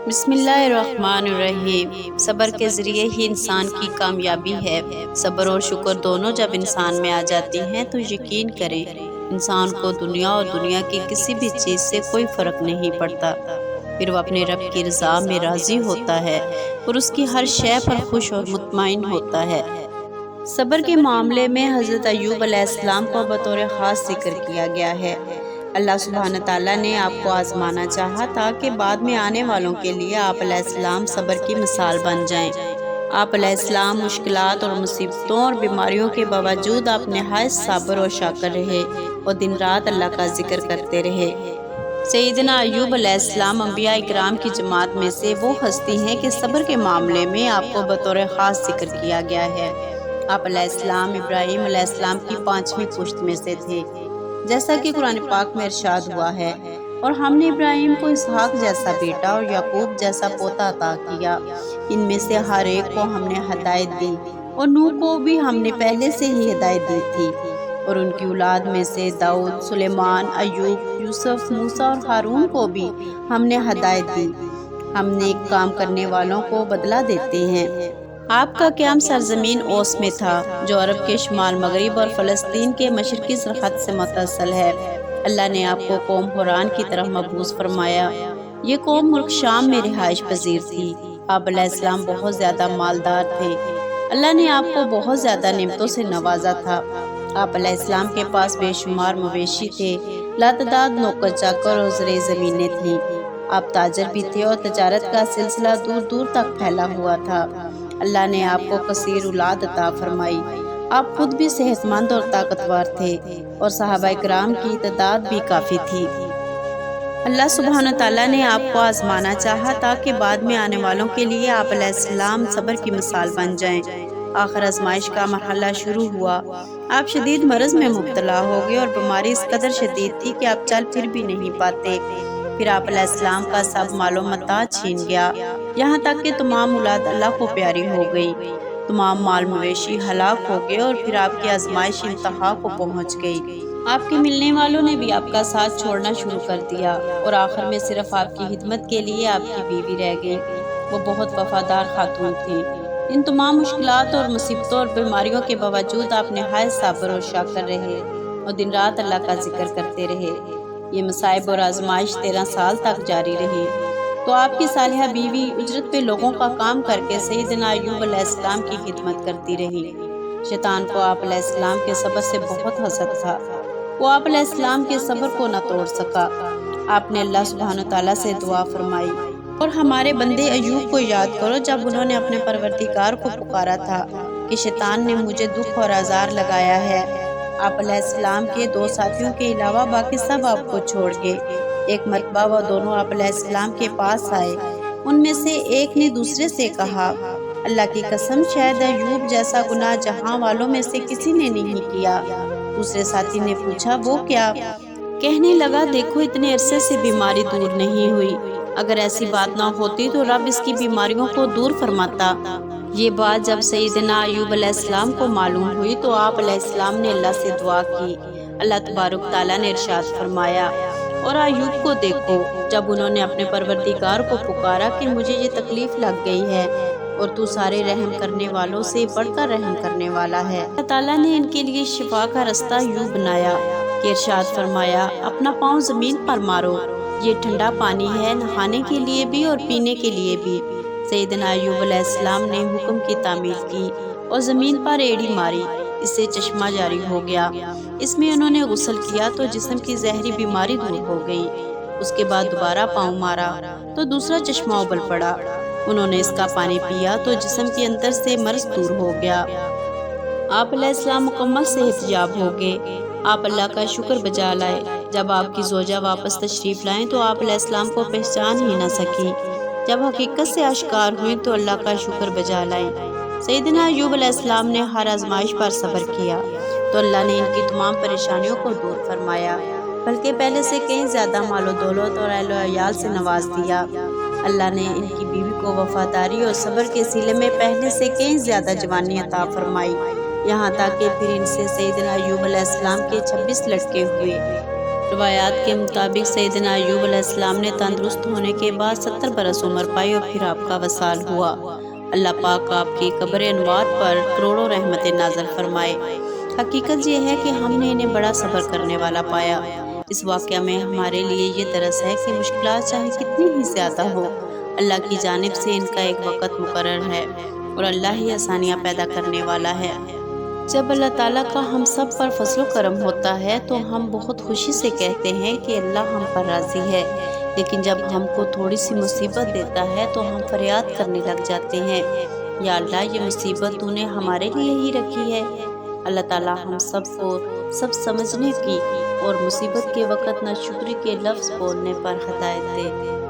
بسم اللہ الرحمن الرحیم۔ صبر کے ذریعے ہی انسان کی کامیابی ہے۔ صبر اور شکر دونوں جب انسان میں آ جاتی ہیں تو یقین کریں انسان کو دنیا اور دنیا کی کسی بھی چیز سے کوئی فرق نہیں پڑتا۔ پھر وہ اپنے رب کی رضا میں راضی ہوتا ہے اور اس کی ہر شے پر خوش اور مطمئن ہوتا ہے۔ صبر کے معاملے میں حضرت ایوب علیہ السلام کو بطور خاص ذکر کیا گیا ہے۔ اللہ سبحانہ تعالیٰ نے آپ کو آزمانا چاہا تاکہ بعد میں آنے والوں کے لیے آپ علیہ السلام صبر کی مثال بن جائیں۔ آپ علیہ السلام مشکلات اور مصیبتوں اور بیماریوں کے باوجود آپ نہایت صابر و شاکر رہے اور دن رات اللہ کا ذکر کرتے رہے۔ سیدنا ایوب علیہ السلام انبیاء اکرام کی جماعت میں سے وہ ہستی ہیں کہ صبر کے معاملے میں آپ کو بطور خاص ذکر کیا گیا ہے۔ آپ علیہ السلام ابراہیم علیہ السلام کی 5ویں پشت میں سے تھے، جیسا کہ قرآن پاک میں ارشاد ہوا ہے، اور ہم نے ابراہیم کو اسحاق جیسا بیٹا اور یعقوب جیسا پوتا عطا کیا۔ ان میں سے ہر ایک کو ہم نے ہدایت دی اور نوح کو بھی ہم نے پہلے سے ہی ہدایت دی تھی، اور ان کی اولاد میں سے داؤد، سلیمان، ایوب، یوسف، موسیٰ اور ہارون کو بھی ہم نے ہدایت دی۔ ہم نیک کام کرنے والوں کو بدلہ دیتے ہیں۔ آپ کا قیام سرزمین اوس میں تھا جو عرب کے شمال مغرب اور فلسطین کے مشرقی سرحد سے متصل ہے۔ اللہ نے آپ کو قوم حوران کی طرف مبعوث فرمایا۔ یہ قوم ملک شام میں رہائش پذیر تھی۔ آپ علیہ السلام بہت زیادہ مالدار تھے۔ اللہ نے آپ کو بہت زیادہ نعمتوں سے نوازا تھا۔ آپ علیہ السلام کے پاس بے شمار مویشی تھے، لاتعداد نوکر چاکر اور زرعی زمینیں تھیں۔ آپ تاجر بھی تھے اور تجارت کا سلسلہ دور دور تک پھیلا ہوا تھا۔ اللہ نے آپ کو کثیر اولاد عطا فرمائی۔ آپ خود بھی صحت مند اور طاقتور تھے اور صحابہ کرام کی تعداد بھی کافی تھی۔ اللہ سبحانہ تعالیٰ نے آپ کو آزمانا چاہا تاکہ بعد میں آنے والوں کے لیے آپ علیہ السلام صبر کی مثال بن جائیں۔ آخر آزمائش کا مرحلہ شروع ہوا۔ آپ شدید مرض میں مبتلا ہو گئے اور بیماری اس قدر شدید تھی کہ آپ چل پھر بھی نہیں پاتے۔ پھر آپ علیہ السلام کا سب مال و متاع چھین گیا، یہاں تک کہ تمام اولاد اللہ کو پیاری ہو گئی۔ تمام مال مویشی ہلاک ہو گئے اور پھر آپ کی آزمائش انتہا کو پہنچ گئی۔ آپ کے ملنے والوں نے بھی آپ کا ساتھ چھوڑنا شروع کر دیا اور آخر میں صرف آپ کی خدمت کے لیے آپ کی بیوی رہ گئی۔ وہ بہت وفادار خاتون تھی۔ ان تمام مشکلات اور مصیبتوں اور بیماریوں کے باوجود آپ نہایت صابر اور شاکر رہے اور دن رات اللہ کا ذکر کرتے رہے۔ یہ مصائب اور آزمائش 13 سال تک جاری رہی۔ تو آپ کی صالحہ بیوی اجرت پہ لوگوں کا کام کر کے سیدنا ایوب علیہ السلام کی خدمت کرتی رہی۔ شیطان کو آپ علیہ السلام کے صبر سے بہت حسد تھا۔ وہ آپ علیہ السلام کے صبر کو نہ توڑ سکا۔ آپ نے اللہ سبحانہ تعالیٰ سے دعا فرمائی، اور ہمارے بندے ایوب کو یاد کرو جب انہوں نے اپنے پروردگار کو پکارا تھا کہ شیطان نے مجھے دکھ اور آزار لگایا ہے۔ آپ علیہ السلام کے 2 ساتھیوں کے علاوہ باقی سب آپ کو چھوڑ گئے۔ ایک مرتبہ وہ دونوں آپ علیہ السلام کے پاس آئے۔ ان میں سے ایک نے دوسرے سے کہا، اللہ کی قسم شاید ایوب جیسا گناہ جہاں والوں میں سے کسی نے نہیں کیا۔ دوسرے ساتھی نے پوچھا، وہ کیا؟ کہنے لگا، دیکھو اتنے عرصے سے بیماری دور نہیں ہوئی۔ اگر ایسی بات نہ ہوتی تو رب اس کی بیماریوں کو دور فرماتا۔ یہ بات جب سیدنا ایوب علیہ السلام کو معلوم ہوئی تو آپ علیہ السلام نے اللہ سے دعا کی۔ اللہ تبارک تعالیٰ نے ارشاد فرمایا، اور ایوب کو دیکھو جب انہوں نے اپنے پروردگار کو پکارا کہ مجھے یہ تکلیف لگ گئی ہے، اور تو سارے رحم کرنے والوں سے بڑھ کر رحم کرنے والا ہے۔ اللہ تعالیٰ نے ان کے لیے شفا کا رستہ یوں بنایا کہ ارشاد فرمایا، اپنا پاؤں زمین پر مارو، یہ ٹھنڈا پانی ہے نہانے کے لیے بھی اور پینے کے لیے بھی۔ سیدنا ایوب علیہ السلام نے حکم کی تعمیل کی اور زمین پر ایڑی ماری، اس سے چشمہ جاری ہو گیا۔ اس میں انہوں نے غسل کیا تو جسم کی زہری بیماری دور ہو گئی۔ اس کے بعد دوبارہ پاؤں مارا تو دوسرا چشمہ ابل پڑا۔ انہوں نے اس کا پانی پیا تو جسم کے اندر سے مرض دور ہو گیا۔ آپ علیہ السلام مکمل صحت یاب ہو گئے۔ آپ اللہ کا شکر بجا لائے۔ جب آپ کی زوجہ واپس تشریف لائیں تو آپ علیہ السلام کو پہچان ہی نہ سکی۔ جب حقیقت سے آشکار ہوئیں تو اللہ کا شکر بجا لائیں۔ سیدنا ایوب علیہ السلام نے ہر آزمائش پر صبر کیا تو اللہ نے ان کی تمام پریشانیوں کو دور فرمایا، بلکہ پہلے سے کہیں زیادہ مال و دولت اور اہل و عیال سے نواز دیا۔ اللہ نے ان کی بیوی کو وفاداری اور صبر کے صلے میں پہلے سے کہیں زیادہ جوانی عطا فرمائی، یہاں تک کہ پھر ان سے سیدنا ایوب علیہ السلام کے 26 لڑکے ہوئے۔ روایات کے مطابق سیدنا ایوب علیہ السلام نے تندرست ہونے کے بعد 70 برس عمر پائی اور پھر آپ کا وصال ہوا۔ اللہ پاک آپ کی قبر انوار پر کروڑوں رحمتیں نازل فرمائے۔ حقیقت یہ ہے کہ ہم نے انہیں بڑا صبر کرنے والا پایا۔ اس واقعہ میں ہمارے لیے یہ درس ہے کہ مشکلات چاہے کتنی ہی زیادہ ہو، اللہ کی جانب سے ان کا ایک وقت مقرر ہے اور اللہ ہی آسانیاں پیدا کرنے والا ہے۔ جب اللہ تعالیٰ کا ہم سب پر فضل و کرم ہوتا ہے تو ہم بہت خوشی سے کہتے ہیں کہ اللہ ہم پر راضی ہے، لیکن جب ہم کو تھوڑی سی مصیبت دیتا ہے تو ہم فریاد کرنے لگ جاتے ہیں، یا اللہ یہ مصیبت تو نے ہمارے لیے ہی رکھی ہے۔ اللہ تعالیٰ ہم سب کو سب سمجھنے کی اور مصیبت کے وقت ناشکری کے لفظ بولنے پر ہدایت دے۔